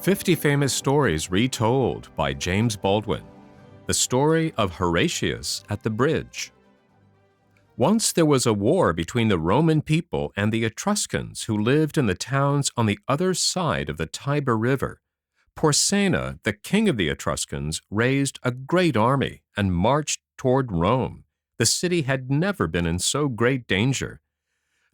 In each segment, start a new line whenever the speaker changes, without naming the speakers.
50 Famous Stories Retold by James Baldwin. The story of Horatius at the bridge. Once there was a war between the Roman people and the Etruscans who lived in the towns on the other side of the Tiber River. Porsena, the king of the Etruscans, raised a great army and marched toward Rome. The city had never been in so great danger.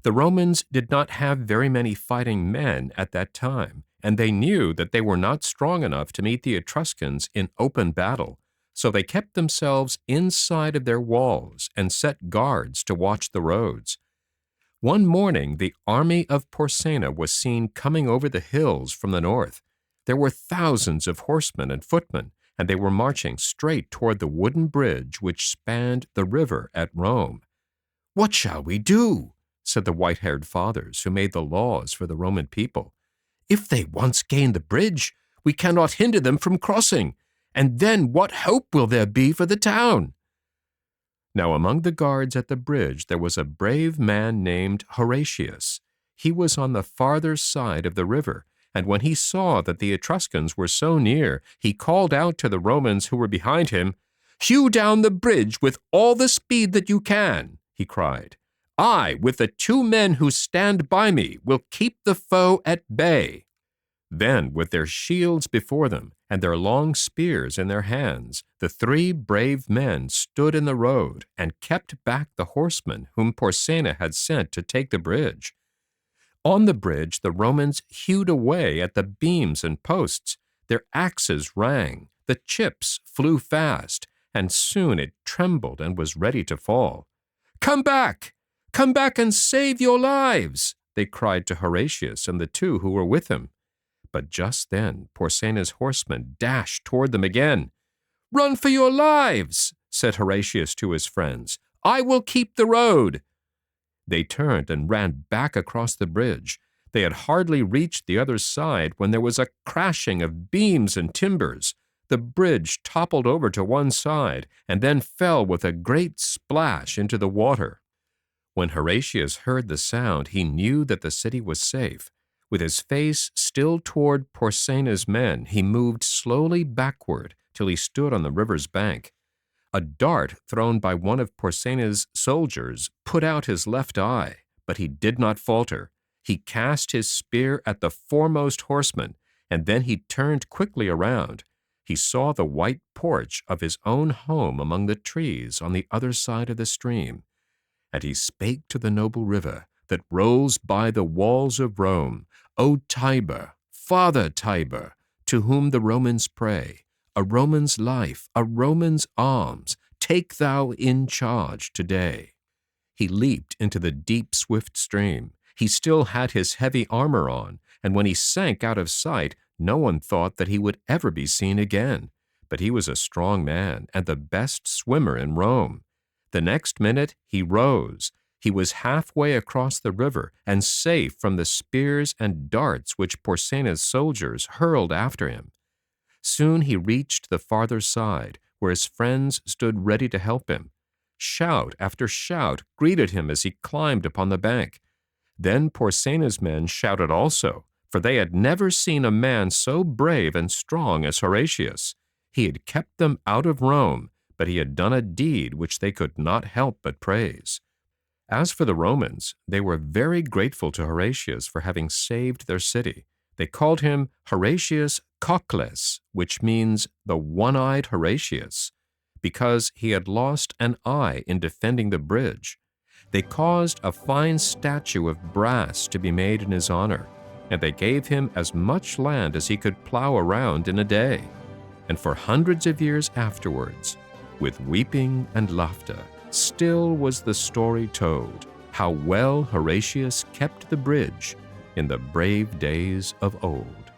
The Romans did not have very many fighting men at that time, and they knew that they were not strong enough to meet the Etruscans in open battle, so they kept themselves inside of their walls and set guards to watch the roads. One morning, the army of Porsena was seen coming over the hills from the north. There were thousands of horsemen and footmen, and they were marching straight toward the wooden bridge which spanned the river at Rome. "What shall we do?" said the white-haired fathers who made the laws for the Roman people. "If they once gain the bridge, we cannot hinder them from crossing, and then what hope will there be for the town?" Now among the guards at the bridge there was a brave man named Horatius. He was on the farther side of the river, and when he saw that the Etruscans were so near, he called out to the Romans who were behind him, "Hew down the bridge with all the speed that you can," he cried. "I, with the 2 men who stand by me, will keep the foe at bay." Then, with their shields before them and their long spears in their hands, the 3 brave men stood in the road and kept back the horsemen whom Porsena had sent to take the bridge. On the bridge, the Romans hewed away at the beams and posts. Their axes rang, the chips flew fast, and soon it trembled and was ready to fall. "Come back! Come back and save your lives!" they cried to Horatius and the 2 who were with him. But just then Porsena's horsemen dashed toward them again. "Run for your lives," said Horatius to his friends. "I will keep the road." They turned and ran back across the bridge. They had hardly reached the other side when there was a crashing of beams and timbers. The bridge toppled over to one side and then fell with a great splash into the water. When Horatius heard the sound, he knew that the city was safe. With his face still toward Porsena's men, he moved slowly backward till he stood on the river's bank. A dart thrown by one of Porsena's soldiers put out his left eye, but he did not falter. He cast his spear at the foremost horseman, and then he turned quickly around. He saw the white porch of his own home among the trees on the other side of the stream. And he spake to the noble river that rolls by the walls of Rome, "O Tiber, Father Tiber, to whom the Romans pray, a Roman's life, a Roman's arms, take thou in charge today." He leaped into the deep, swift stream. He still had his heavy armor on, and when he sank out of sight, no one thought that he would ever be seen again. But he was a strong man and the best swimmer in Rome. The next minute he rose. He was halfway across the river and safe from the spears and darts which Porsena's soldiers hurled after him. Soon he reached the farther side, where his friends stood ready to help him. Shout after shout greeted him as he climbed upon the bank. Then Porsena's men shouted also, for they had never seen a man so brave and strong as Horatius. He had kept them out of Rome, but he had done a deed which they could not help but praise. As for the Romans, they were very grateful to Horatius for having saved their city. They called him Horatius Cocles, which means the one-eyed Horatius, because he had lost an eye in defending the bridge. They caused a fine statue of brass to be made in his honor, and they gave him as much land as he could plow around in a day. And for hundreds of years afterwards, with weeping and laughter, still was the story told, how well Horatius kept the bridge in the brave days of old.